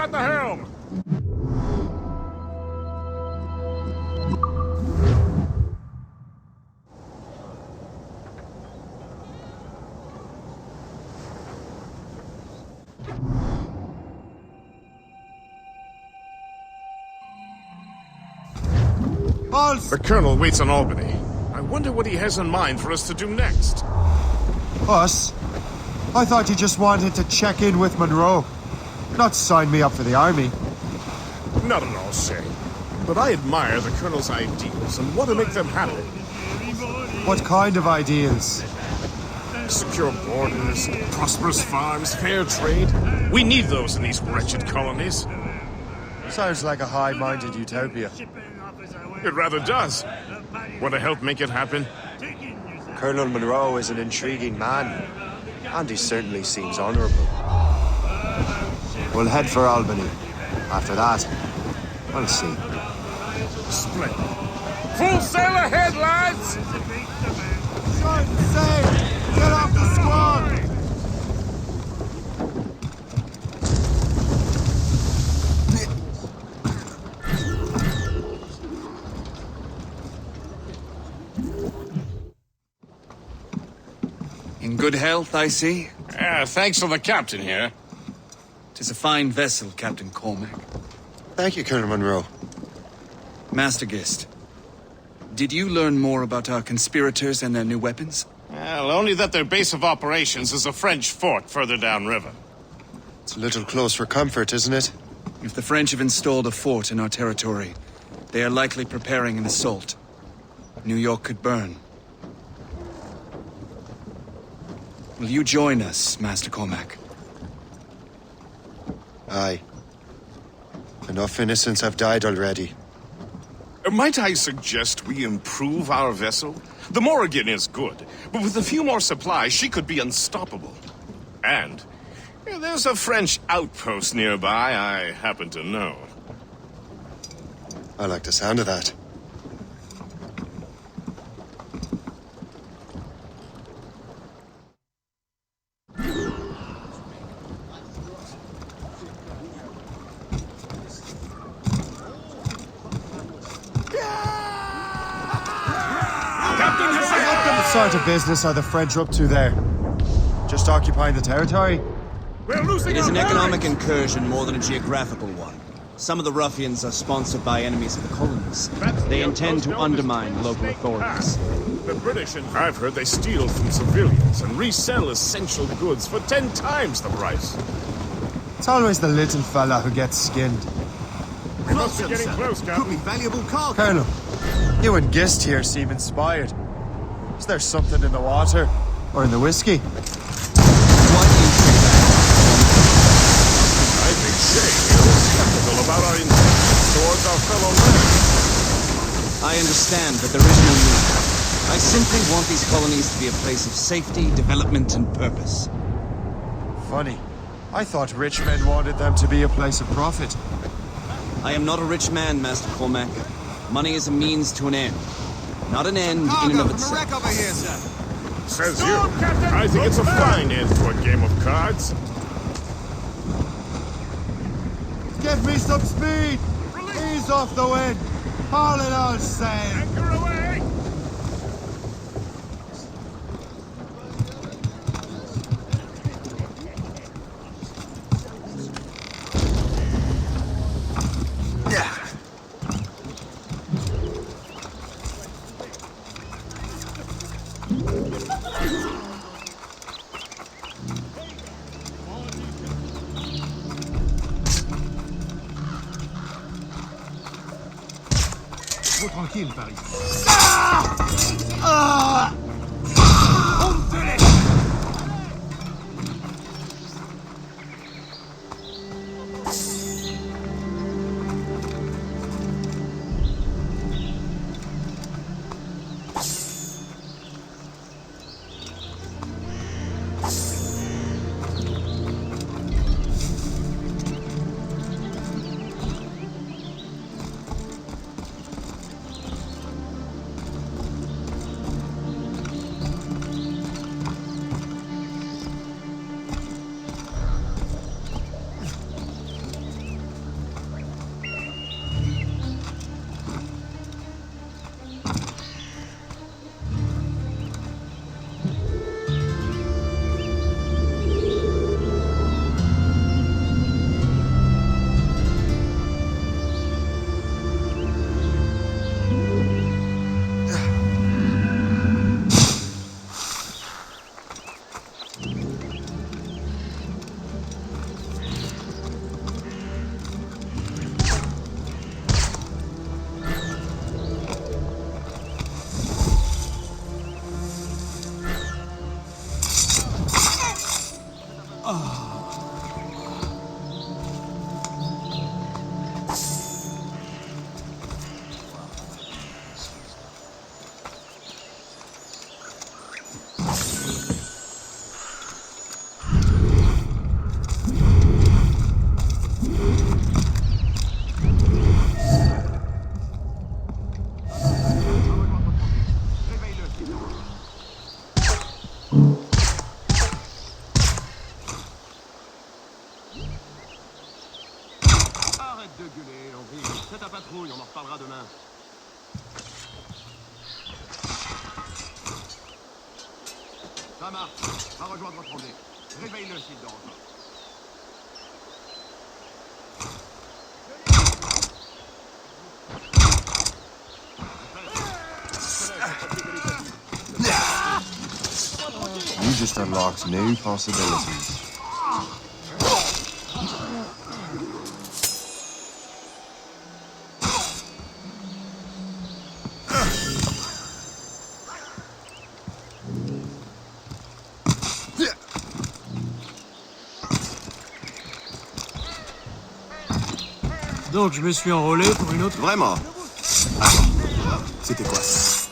at the helm? The Colonel waits on Albany. I wonder what he has in mind for us to do next. Us? I thought you just wanted to check in with Monroe. Not sign me up for the army. Not at all, Shay. But I admire the Colonel's ideals and want to make them happen. What kind of ideals? Secure borders, prosperous farms, fair trade. We need those in these wretched colonies. Sounds like a high-minded utopia. It rather does. Want to help make it happen? Colonel Monroe is an intriguing man, and he certainly seems honorable. We'll head for Albany. After that, we'll see. Splendid. Full sail ahead, lads! Short sail! Get off the squad! In good health, I see. Thanks to the captain here. 'Tis a fine vessel, Captain Cormac. Thank you, Colonel Monroe. Master Gist, did you learn more about our conspirators and their new weapons? Well, only that their base of operations is a French fort further downriver. It's a little close for comfort, isn't it? If the French have installed a fort in our territory, they are likely preparing an assault. New York could burn. Will you join us, Master Cormac? Aye. Enough innocents have died already. Might I suggest we improve our vessel? The Morrigan is good, but with a few more supplies, she could be unstoppable. And there's a French outpost nearby I happen to know. I like the sound of that. What sort of business are the French up to there? Just occupying the territory? It is an economic incursion more than a geographical one. Some of the ruffians are sponsored by enemies of the colonies. They intend to undermine local authorities. The British, and I've heard they steal from civilians and resell essential goods for 10 times the price. It's always the little fella who gets skinned. We must be getting close, Captain. Could be valuable cargo. Colonel, you and Gist here seem inspired. Is there something in the water? Or in the whiskey? Why do you say that? I think Shay is skeptical about our intentions towards our fellow men. I understand, but there is no need. I simply want these colonies to be a place of safety, development, and purpose. Funny. I thought rich men wanted them to be a place of profit. I am not a rich man, Master Cormac. Money is a means to an end. Not an end in and of itself. Over here, sir. Says you. I think it's a fine end to a game of cards. Give me some speed! Ease off the wind! Haul it all sail! Anchor away! Tranquille, Paris. Arrête de gueuler, Henri. C'est ta patrouille, on en reparlera demain. Ça marche. Va rejoindre votre emmené. Réveille-le s'il dort encore. You just unlocked new possibilities. Donc je me suis enrôlé pour une autre... Vraiment? C'était quoi ça?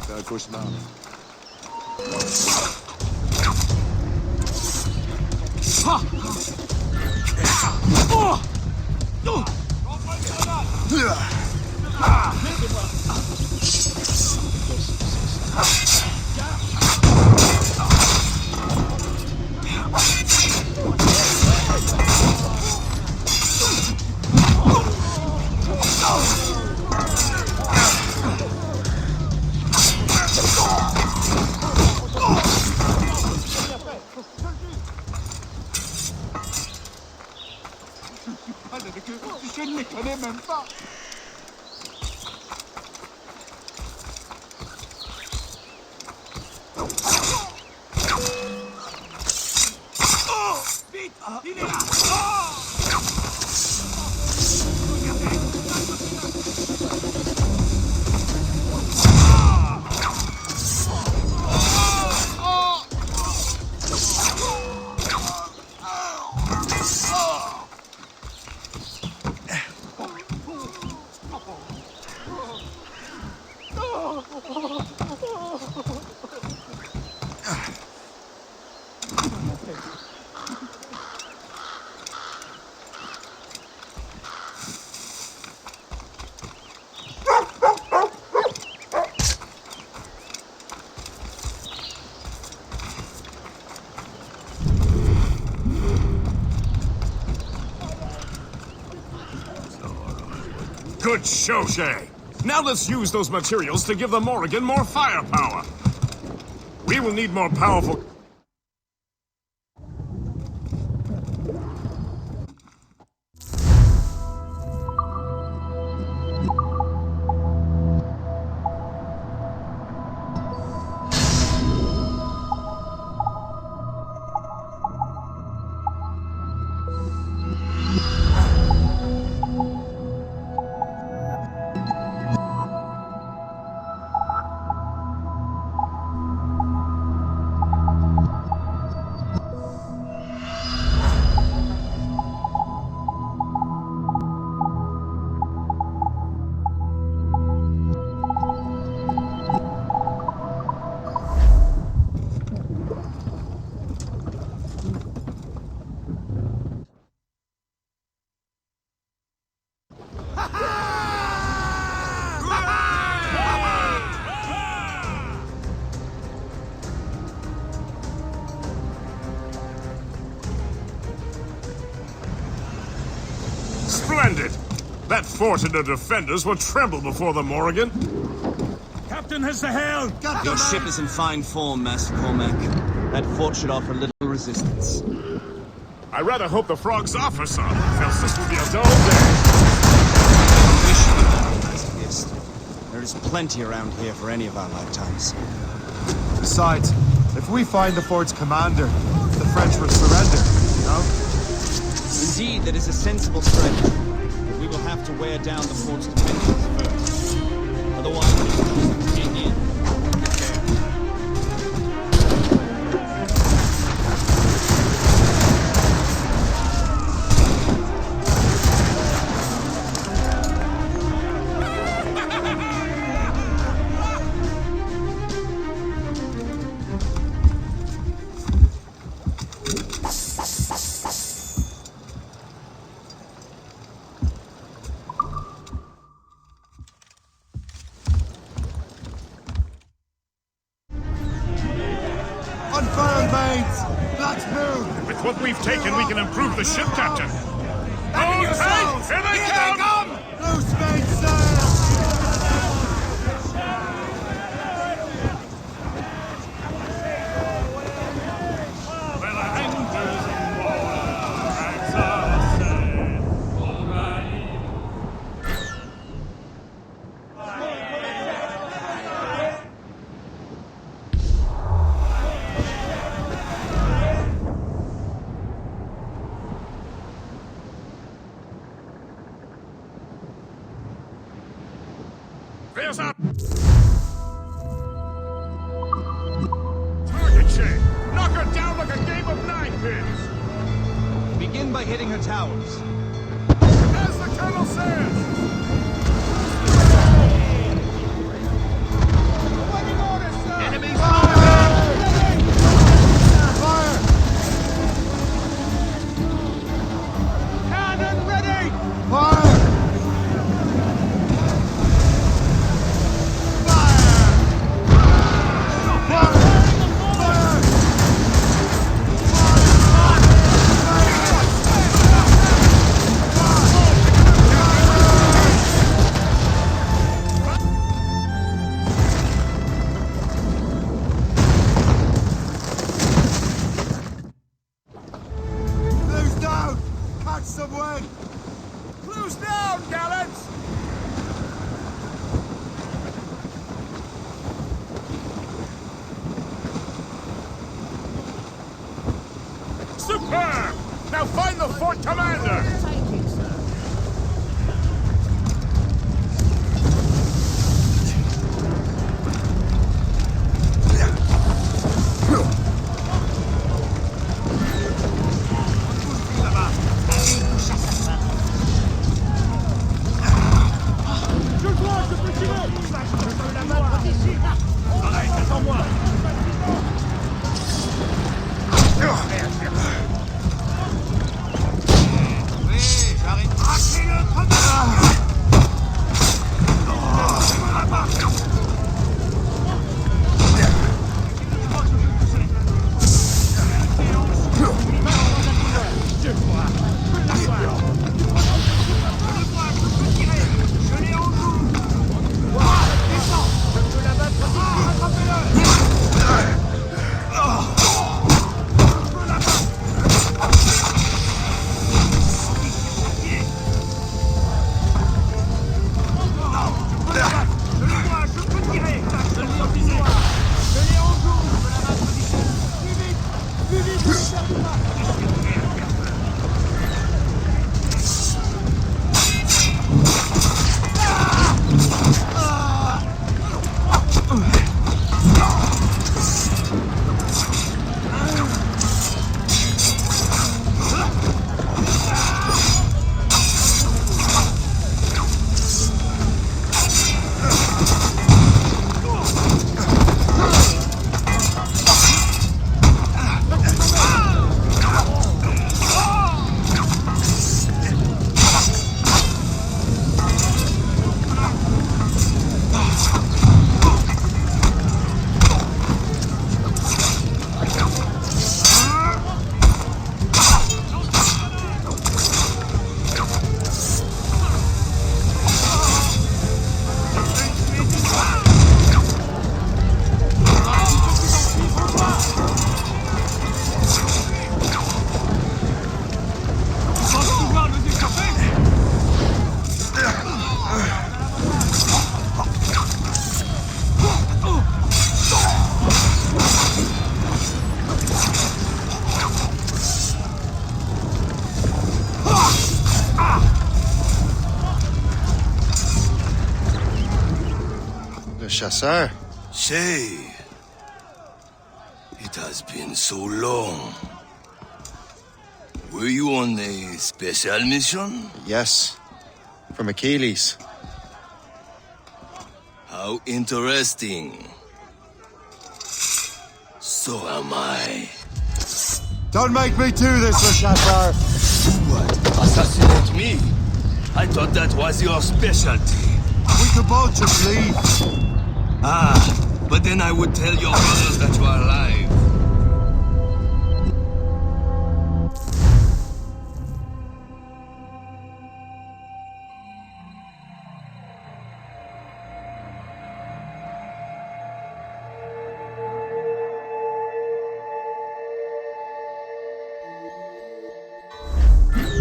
C'est un cauchemar. Je ne les connais même pas. Vite, il est là. Good show, Shay. Now let's use those materials to give the Morrigan more firepower. We will need more powerful... Splendid! That fort and the defenders will tremble before the Morrigan. Captain has the helm. Your ship is in fine form, Master Cormac. That fort should offer little resistance. I rather hope the frogs offer some, else this will be a dull day. I wish we had one as a guest. There is plenty around here for any of our lifetimes. Besides, if we find the fort's commander, the French will surrender, you know? Indeed, that is a sensible strategy. But we will have to wear down the fort's defenses first. Otherwise, we will dig in. Prepare. mates! Let's move! With what we've taken, we can improve the ship, Captain. Hold tight! Here they come! Loose mainsail! Veers up! Target check! Knock her down like a game of nine-pins! Begin by hitting her towers. As the Colonel says! Waiting orders, sir! Enemies Fire! Cannon ready! Fire! Blue's down! Catch some wind! Blues down, gallants! Superb! Now find the fort commander! Chasseur. Say, it has been so long. Were you on a special mission? Yes. From Achilles. How interesting. So am I. Don't make me do this, Le Chasseur! What? Assassinate me? I thought that was your specialty. We could both just leave. Ah, but then I would tell your brothers that you are alive.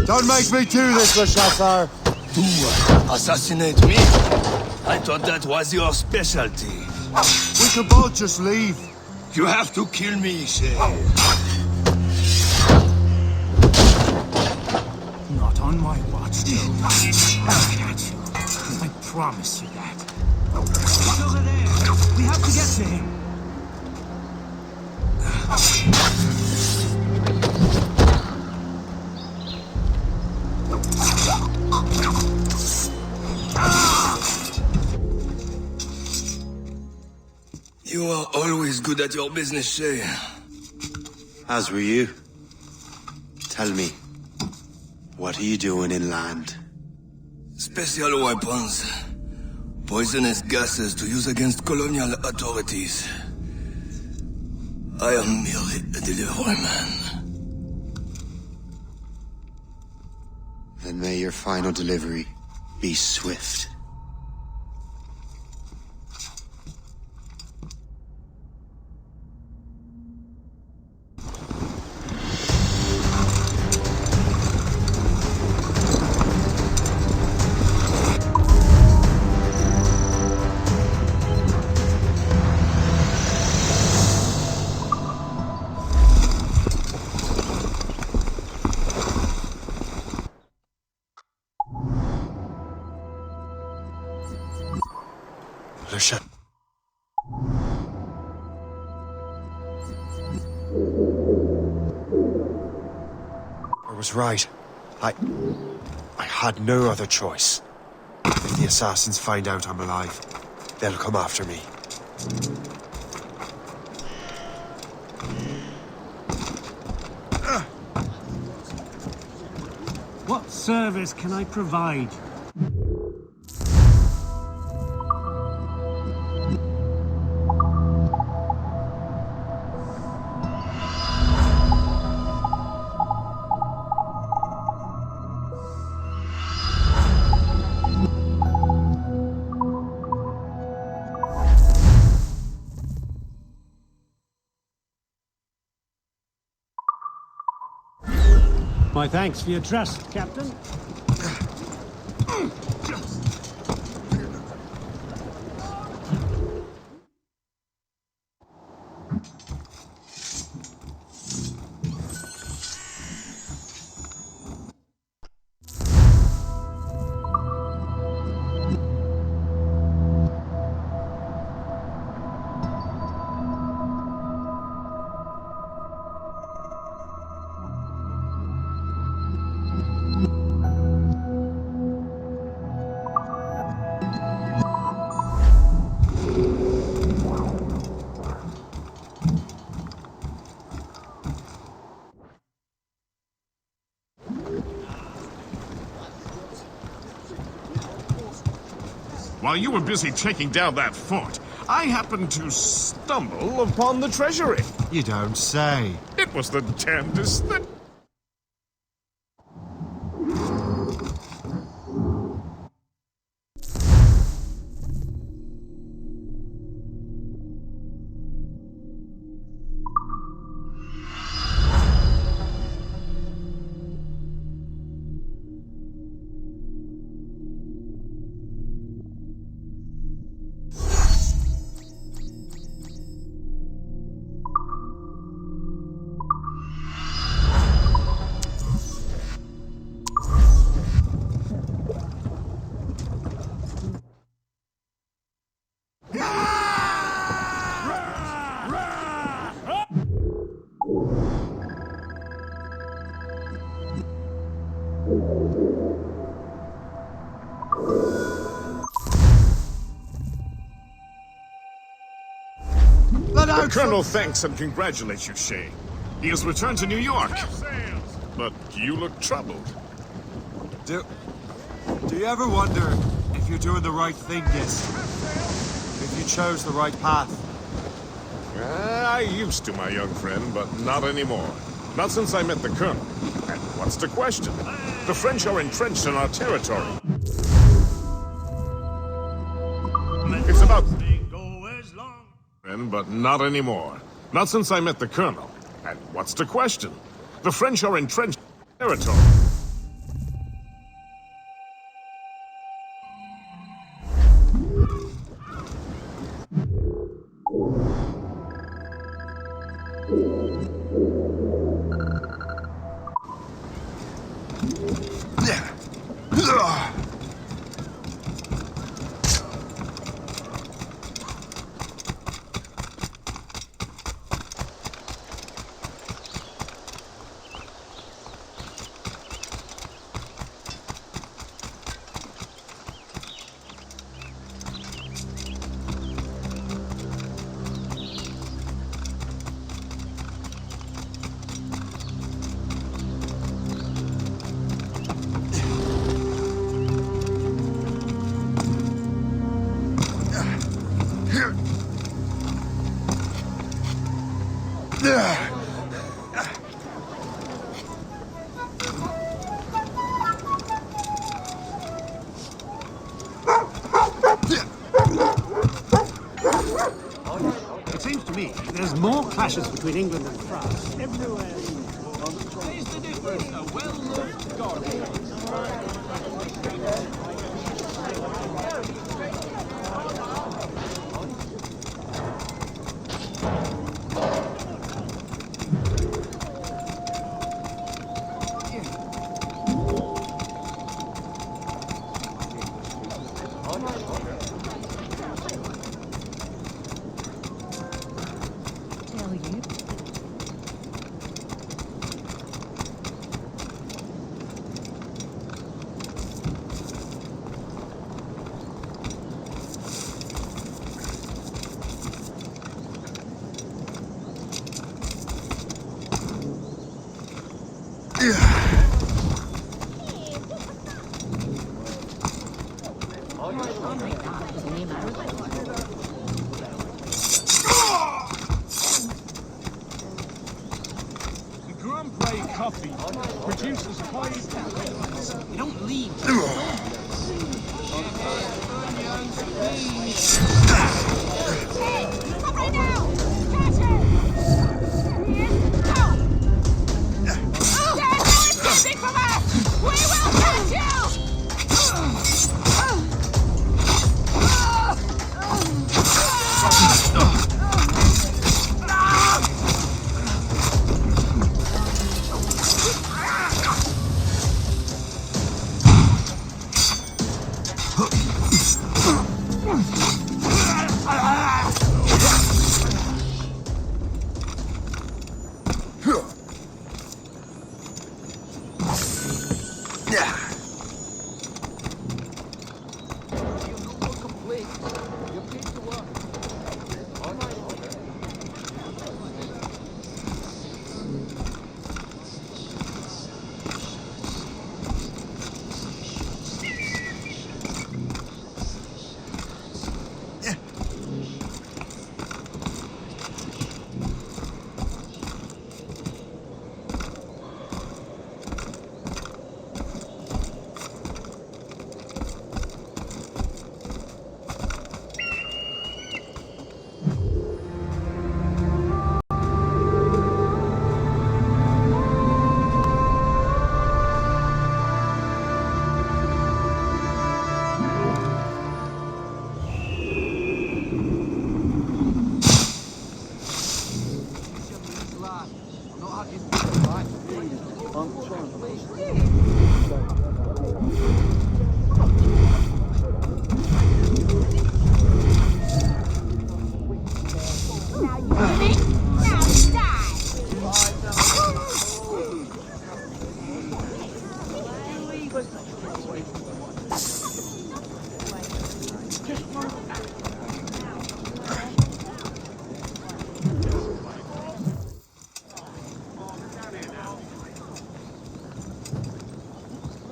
Don't make me do this, Le Chasseur! To assassinate me? I thought that was your specialty. We could both just leave. You have to kill me, Shay. Not on my watch, Joe. I'll catch you. I promise you that. He's over there. We have to get to him. You are always good at your business, Shay. As were you. Tell me, what are you doing inland? Special weapons. Poisonous gases to use against colonial authorities. I am merely a delivery man. Then may your final delivery be swift. I was right. I had no other choice. If the assassins find out I'm alive, they'll come after me. What service can I provide? My thanks for your trust, Captain. While you were busy taking down that fort, I happened to stumble upon the treasury. You don't say. It was the damnedest thing. The Colonel thanks and congratulates you, Shay. He has returned to New York. But you look troubled. Do you ever wonder if you're doing the right thing, Gis? If you chose the right path? I used to, my young friend, but not anymore. Not since I met the Colonel. And what's the question? The French are entrenched in our territory. It's about... but not anymore. Not since I met the Colonel. And what's the question? The French are entrenched in our territory. clashes between England and France. Everywhere. Taste the difference. A well-loved garden. The Grand Prix coffee produces high caffeine. You don't leave. Stop right now! Catch him! There he is. Go! There's no escaping from us! We will catch you!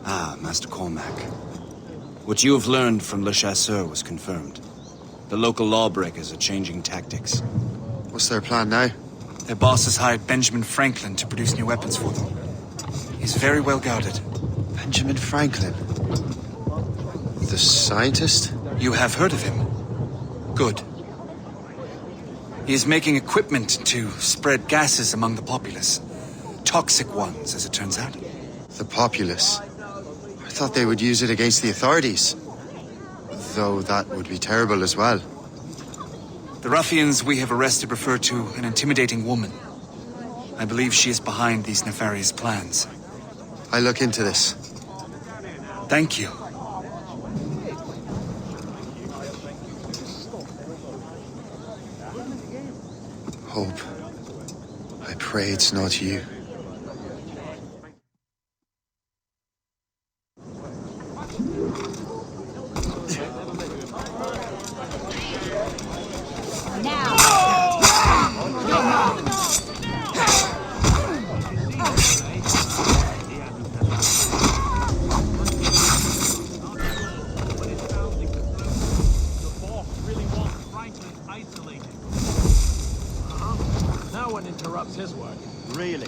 Ah, Master Cormac. What you have learned from Le Chasseur was confirmed. The local lawbreakers are changing tactics. What's their plan now? Their boss has hired Benjamin Franklin to produce new weapons for them. He's very well guarded. Benjamin Franklin? The scientist? You have heard of him? Good. He is making equipment to spread gases among the populace. Toxic ones, as it turns out. The populace? I thought they would use it against the authorities. Though that would be terrible as well. The ruffians we have arrested refer to an intimidating woman. I believe she is behind these nefarious plans. I'll look into this. Thank you. Hope. I pray it's not you. No one interrupts his work. Really?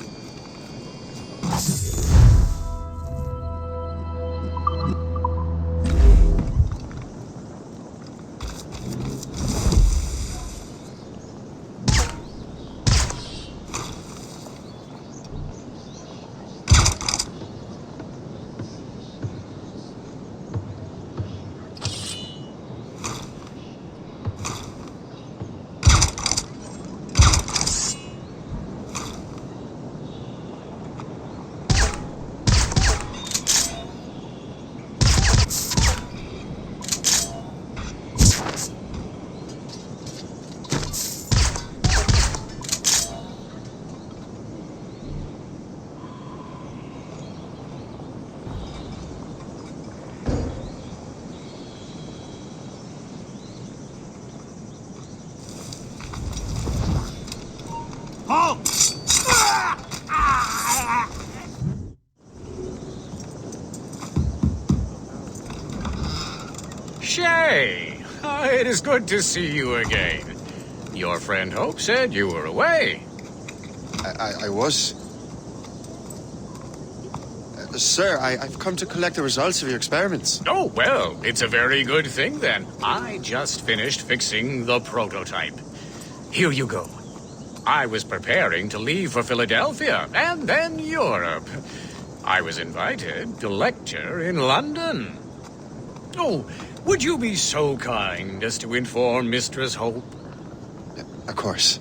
Shay, it is good to see you again. Your friend Hope said you were away. I was. Sir, I've come to collect the results of your experiments. Oh, well, it's a very good thing then. I just finished fixing the prototype. Here you go. I was preparing to leave for Philadelphia and then Europe. I was invited to lecture in London. Oh, would you be so kind as to inform Mistress Hope? Of course.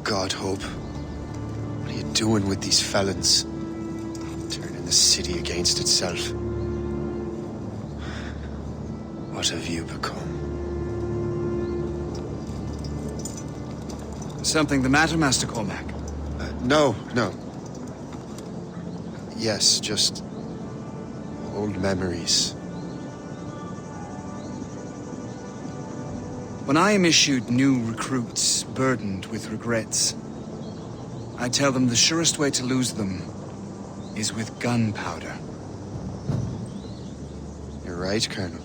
God, Hope. What are you doing with these felons? Turning the city against itself. What have you become? Something the matter, Master Cormac? No. Yes, just old memories. When I am issued new recruits burdened with regrets, I tell them the surest way to lose them is with gunpowder. You're right, Colonel.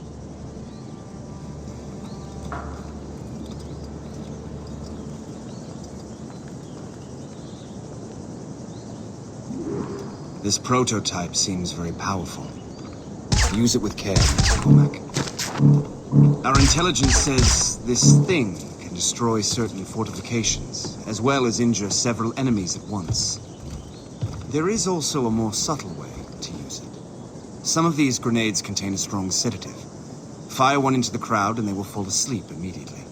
This prototype seems very powerful. Use it with care, Mr. Cormac. Our intelligence says this thing can destroy certain fortifications, as well as injure several enemies at once. There is also a more subtle way to use it. Some of these grenades contain a strong sedative. Fire one into the crowd and they will fall asleep immediately.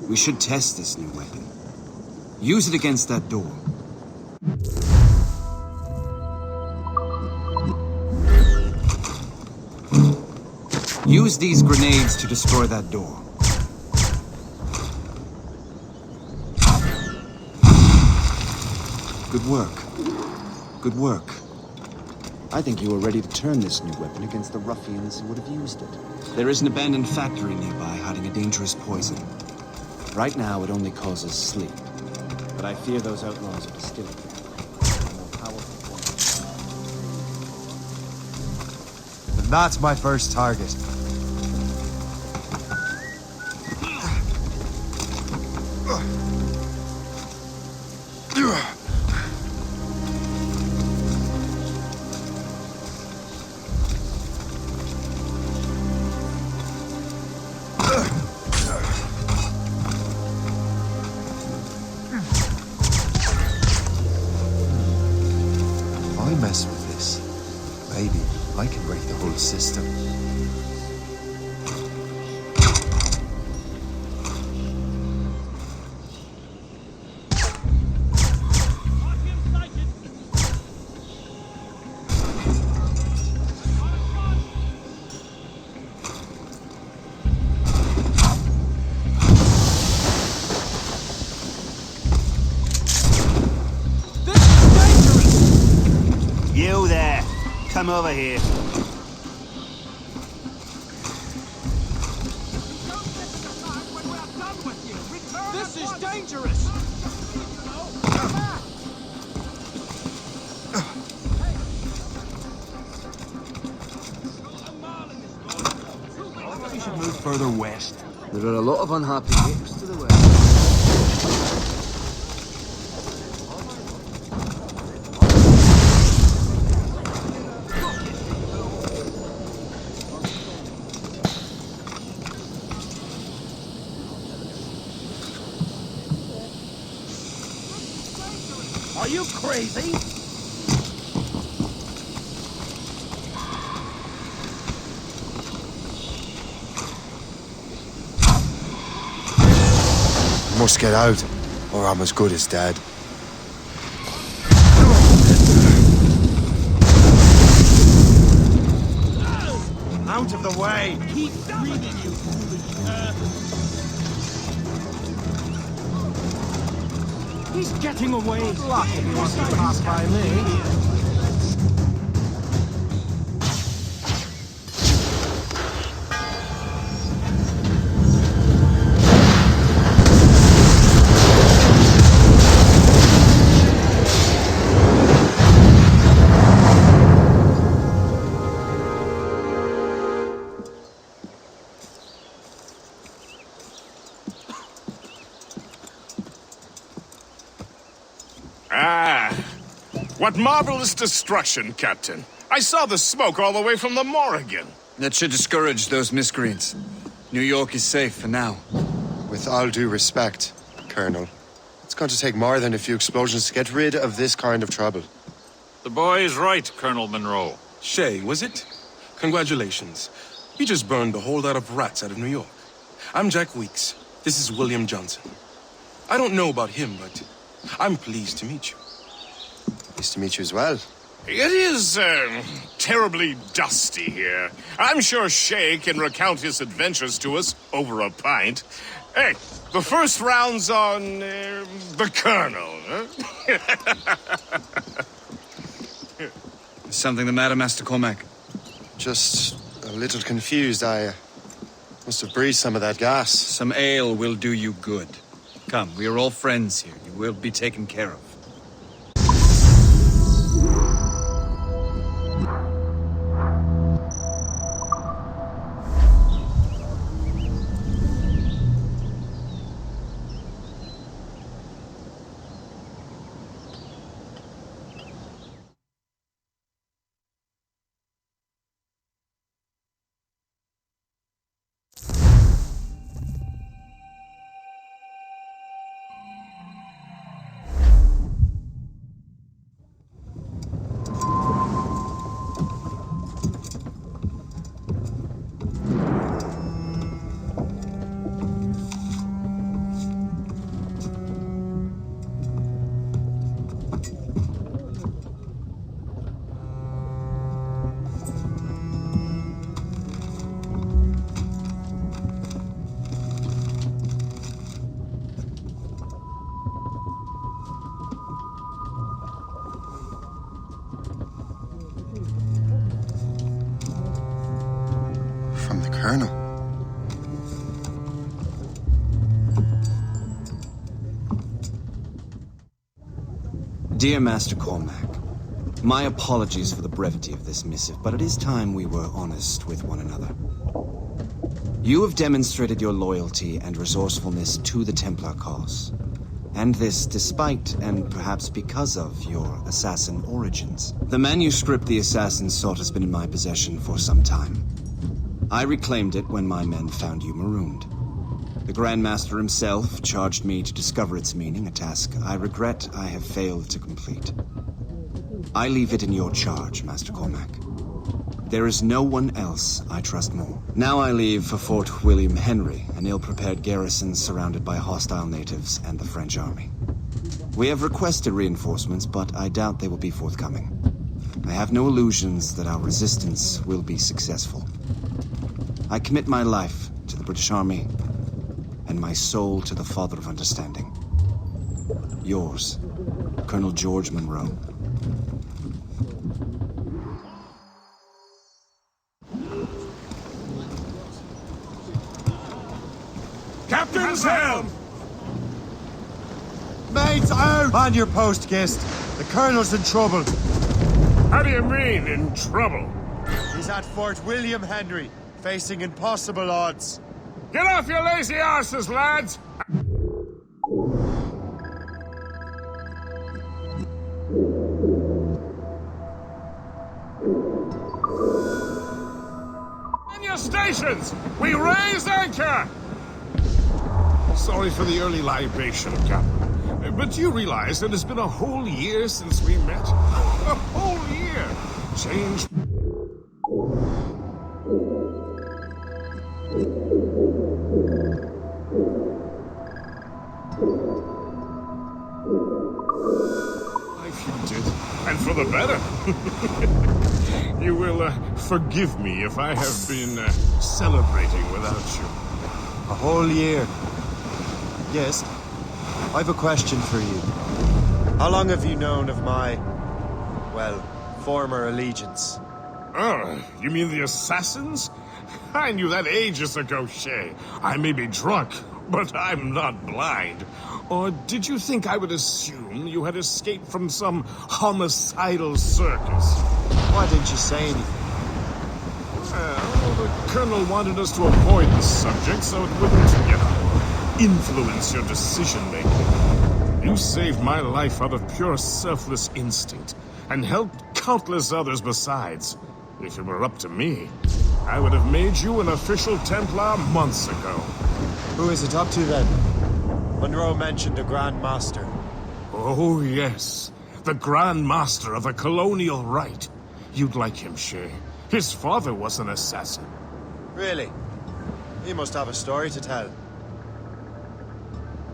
We should test this new weapon. Use it against that door. Use these grenades to destroy that door. Good work. Good work. I think you are ready to turn this new weapon against the ruffians who would have used it. There is an abandoned factory nearby hiding a dangerous poison. Right now, it only causes sleep. But I fear those outlaws are distilling it. A more powerful form. And that's my first target. If I mess with this, maybe I can break the whole system. You there. Come over here. This is dangerous! We should move further west. There are a lot of unhappy apes to the west. Are you crazy? I must get out, or I'm as good as dead. Out of the way! Keep breathing, you foolish earth! He's getting away! Lucky he wants to pass by me. Ah, what marvelous destruction, Captain. I saw the smoke all the way from the Morrigan. That should discourage those miscreants. New York is safe for now. With all due respect, Colonel, it's going to take more than a few explosions to get rid of this kind of trouble. The boy is right, Colonel Monroe. Shay, was it? Congratulations. You just burned a whole lot of rats out of New York. I'm Jack Weeks. This is William Johnson. I don't know about him, but I'm pleased to meet you. Pleased to meet you as well. It is, terribly dusty here. I'm sure Shay can recount his adventures to us over a pint. Hey, the first round's on, the Colonel, huh? Is something the matter, Master Cormac? Just a little confused. I must have breathed some of that gas. Some ale will do you good. Come, we are all friends here. You will be taken care of. From the Colonel. Dear Master Cormac, my apologies for the brevity of this missive, but it is time we were honest with one another. You have demonstrated your loyalty and resourcefulness to the Templar cause. And this despite, and perhaps because of, your assassin origins. The manuscript the assassin sought has been in my possession for some time. I reclaimed it when my men found you marooned. The Grand Master himself charged me to discover its meaning, a task I regret I have failed to complete. I leave it in your charge, Master Cormac. There is no one else I trust more. Now I leave for Fort William Henry, an ill-prepared garrison surrounded by hostile natives and the French army. We have requested reinforcements, but I doubt they will be forthcoming. I have no illusions that our resistance will be successful. I commit my life to the British Army, and my soul to the Father of Understanding. Yours, Colonel George Monroe. Captain's helm! Mates out! On your post, Gist. The Colonel's in trouble. How do you mean, in trouble? He's at Fort William Henry, facing impossible odds. Get off your lazy asses, lads! On your stations! We raise anchor! Sorry for the early libation, Captain. But you realize that it's been a whole year since we met? A whole year! Change... life you did, and for the better. You will forgive me if I have been celebrating without you. A whole year. Yes, I've a question for you. How long have you known of my, well, former allegiance? Oh, you mean the assassins? I knew that ages ago, Shay. I may be drunk, but I'm not blind. Or did you think I would assume you had escaped from some homicidal circus? Why didn't you say anything? Well, the Colonel wanted us to avoid the subject so it wouldn't, influence your decision-making. You saved my life out of pure selfless instinct, and helped countless others besides. If it were up to me, I would have made you an official Templar months ago. Who is it up to then? Monroe mentioned a Grand Master. Oh, yes. The Grand Master of the Colonial Rite. You'd like him, Shay. His father was an assassin. Really? He must have a story to tell.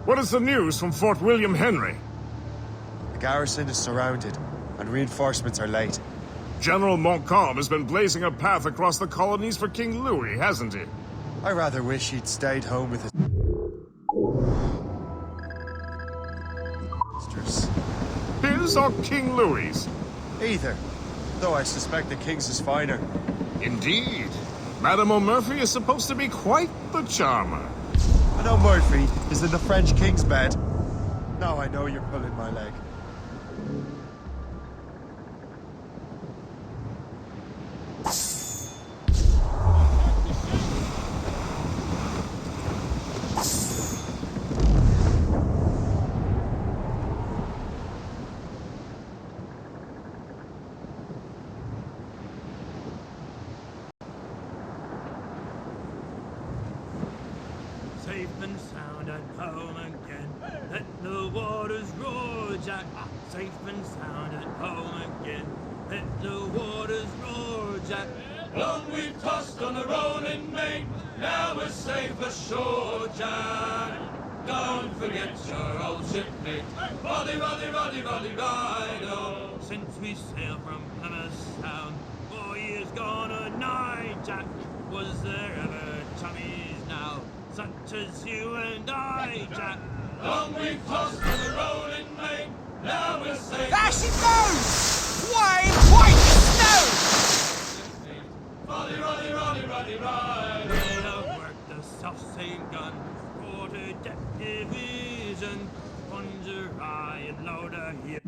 What is the news from Fort William Henry? The garrison is surrounded, and reinforcements are late. General Montcalm has been blazing a path across the colonies for King Louis, hasn't he? I rather wish he'd stayed home with his sisters. His or King Louis's? Either, though I suspect the king's is finer. Indeed. Madame O'Murphy is supposed to be quite the charmer. I know Murphy is in the French king's bed. Now I know you're pulling my leg. Safe and sound at home again. Let the waters roar, Jack. Safe and sound at home again. Let the waters roar, Jack. Long we've tossed on the rolling main, now we're safe ashore, Jack. Don't forget your old shipmate, Roddy, Roddy, Roddy, Roddy, Rido. Since we sailed from Plymouth Sound, 4 years gone a night, Jack. Was there ever chummies now, such as you and I, Jack? Long we've tossed on the rolling main, now we're safe. There she goes! Wide, white snow! Roddy, Roddy, Roddy, Roddy, Rido. We'll have worked the self-same gun, quarter-deck division, plunger eye and loader here.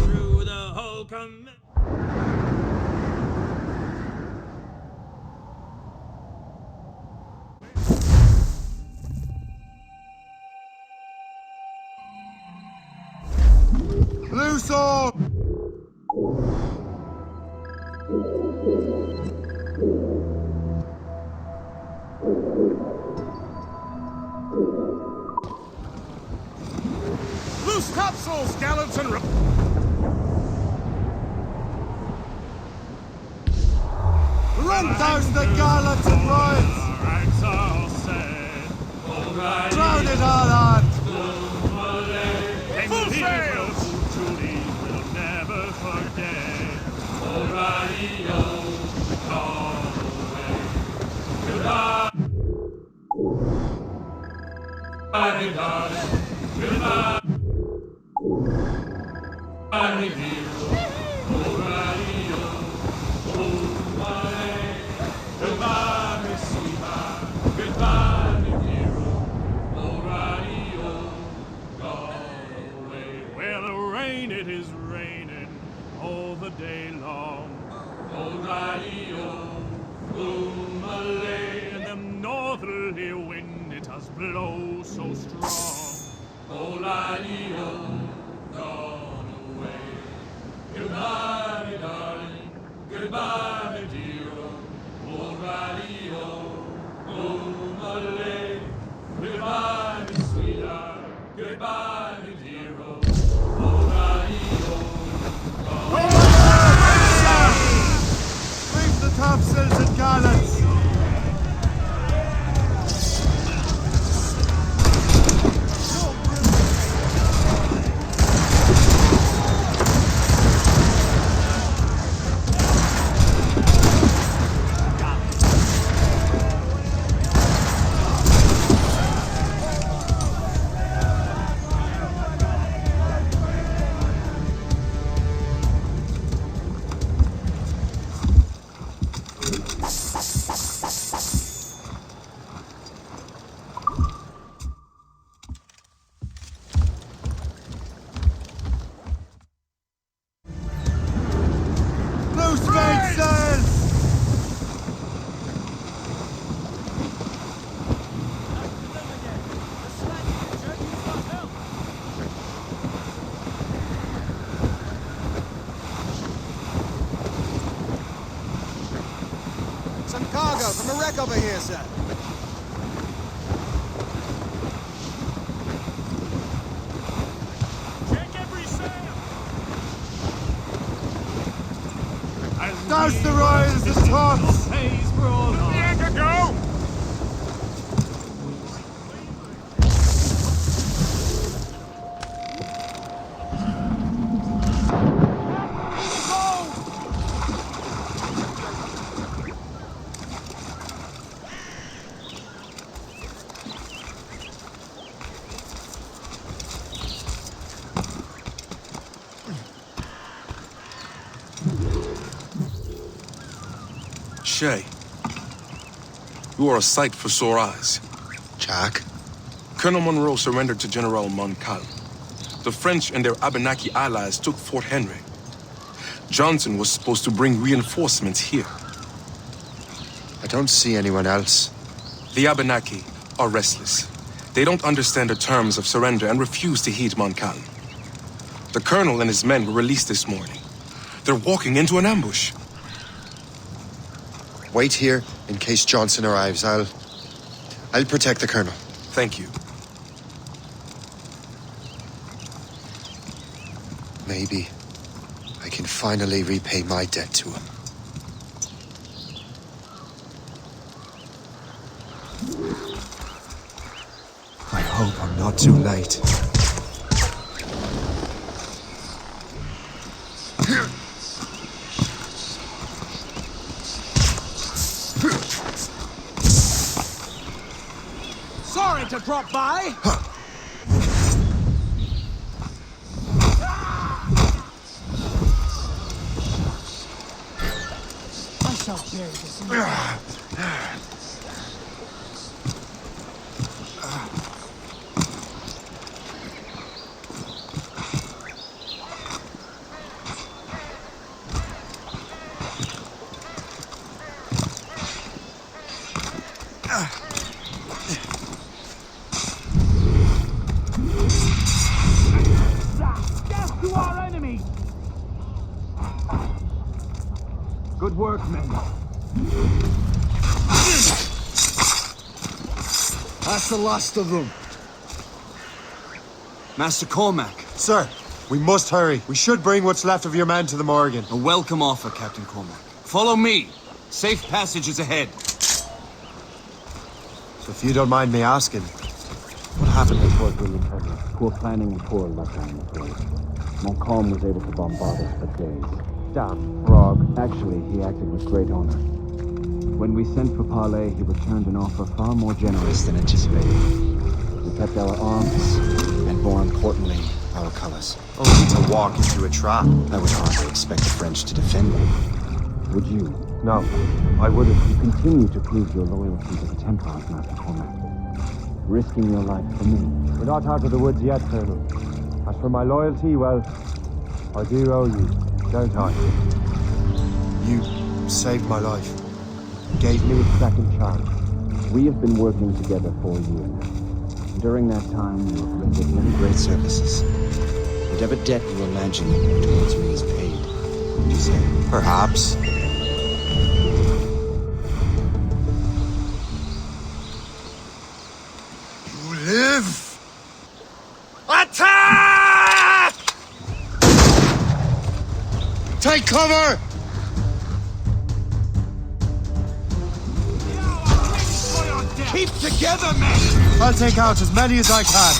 Through the whole command. Loose all! Loose topsails, gallants and... Run down the gallants and royals! Drown it all on! Full sail! Goodbye, darling. Goodbye. Goodbye, dear. O'Reilly, oh, my. Goodbye, Miss Sweetheart. Goodbye, dear. O'Reilly, go away. Well, the rain, it is raining all the day long. O'Reilly, Malay. And the northerly wind, it does blow so strong. O'Reilly, gone away. Goodbye, me darling. Goodbye, me dear. O'Reilly, Malay. Goodbye, me sweetheart. Goodbye, me dear. O'Reilly, Reef the topsails and gallants! Some a wreck over here, sir. Check every sail! Douse the royals, the tops! Pays for all The anchor go! Shay, you are a sight for sore eyes. Jack? Colonel Monroe surrendered to General Montcalm. The French and their Abenaki allies took Fort Henry. Johnson was supposed to bring reinforcements here. I don't see anyone else. The Abenaki are restless. They don't understand the terms of surrender and refuse to heed Montcalm. The colonel and his men were released this morning. They're walking into an ambush. Wait here in case Johnson arrives. I'll protect the colonel. Thank you. Maybe I can finally repay my debt to him. I hope I'm not too late. Sorry to drop by. I shall bury this in the death to our enemies. Good work, men. That's the last of them. Master Cormac. Sir, we must hurry. We should bring what's left of your men to the Morgan. A welcome offer, Captain Cormac. Follow me. Safe passage is ahead. So if you don't mind me asking, what happened to Fort William Henry? Poor planning and poor luck, I'm afraid. Montcalm was able to bombard us for days. Damn frog. Actually, he acted with great honor. When we sent for parley, he returned an offer far more generous than anticipated. We kept our arms, and more importantly, our colors. Only to walk into a trap. I would hardly expect the French to defend them. Would you? No, I wouldn't. You continue to prove your loyalty to the Templars, Master Cormac. Risking your life for me. We're not out of the woods yet, Colonel. As for my loyalty, well, I do owe you, don't I? You saved my life. Gave me a second chance. We have been working together for a year now. During that time, you have rendered many Great services. Whatever debt you imagine towards me is paid. Would you say? Perhaps. You live! Attack! Take cover! Keep together, men! I'll take out as many as I can.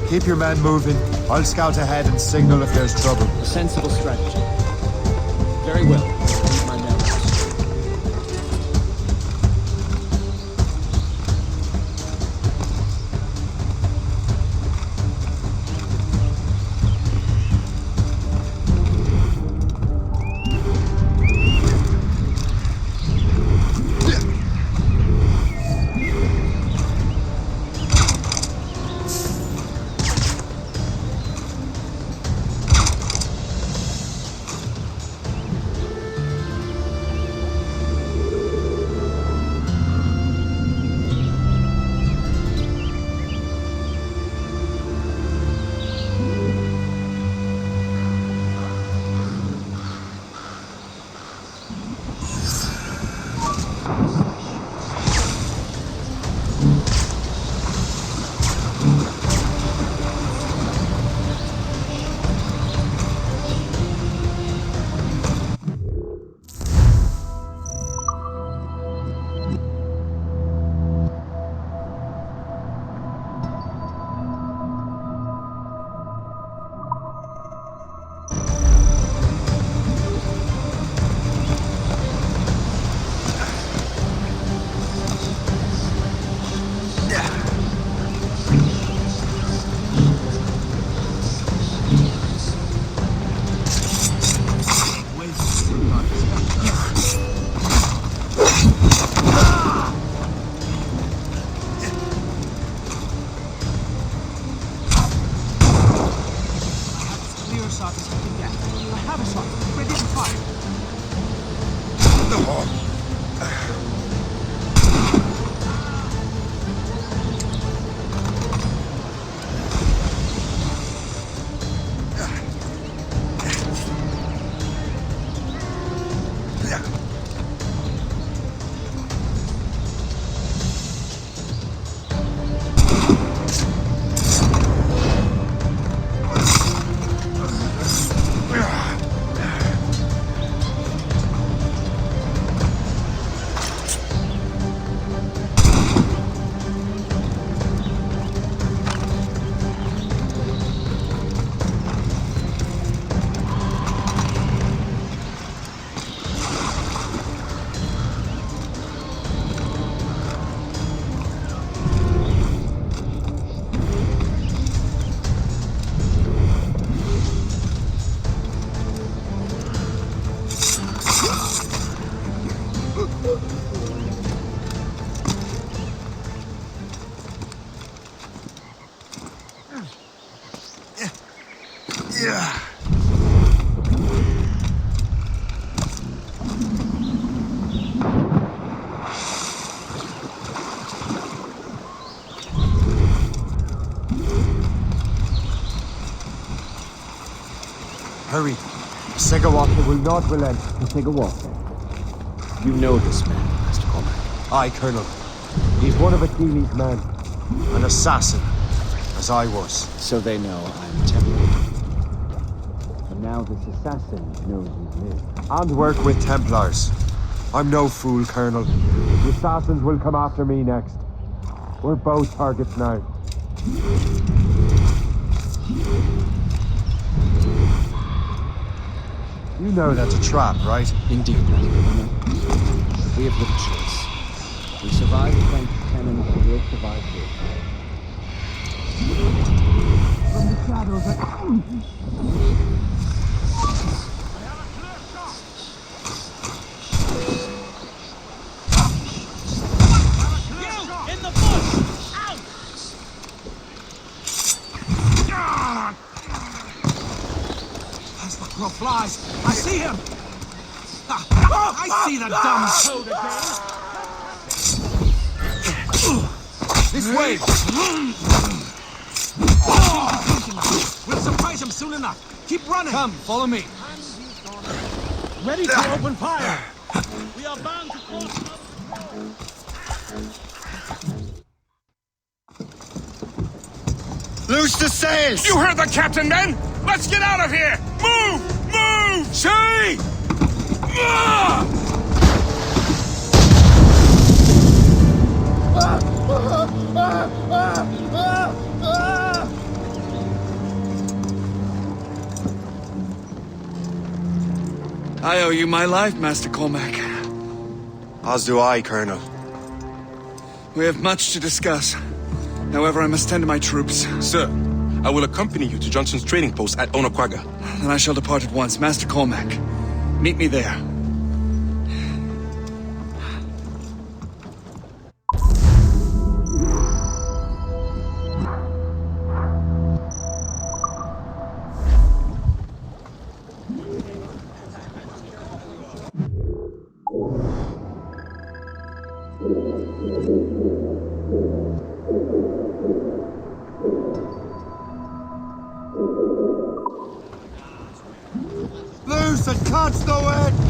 Keep your men moving. I'll scout ahead and signal if there's trouble. A sensible strategy. Very well. Keep my men. shot as we can get. I have a shot. Ready to fire. Hurry. Segawaka will not relent. Segawaka? You know this man, Master Cormac. Aye, Colonel. He's one of Achilles' men. An assassin, as I was. So they know I'm Templar. And now this assassin knows you live. And work with Templars. I'm no fool, Colonel. The assassins will come after me next. We're both targets now. You know that's a trap, right? Indeed, Master Cormac. We have little choice. We survived French cannons, we'll survive this. From the shadows, In the bush! Out! as the crow flies, I see him! I see the dumb toad again! This way! We'll surprise him soon enough. Keep running! Come, follow me. Ready to open fire! We are bound to cross the... Loose the sails! You heard the captain, men! Let's get out of here! Move! Move! See! I owe you my life, Master Cormac. As do I, Colonel. We have much to discuss. However, I must tend to my troops. Sir, I will accompany you to Johnson's trading post at Onakwaga. Then I shall depart at once. Master Cormac, meet me there. Loose and catch the wind!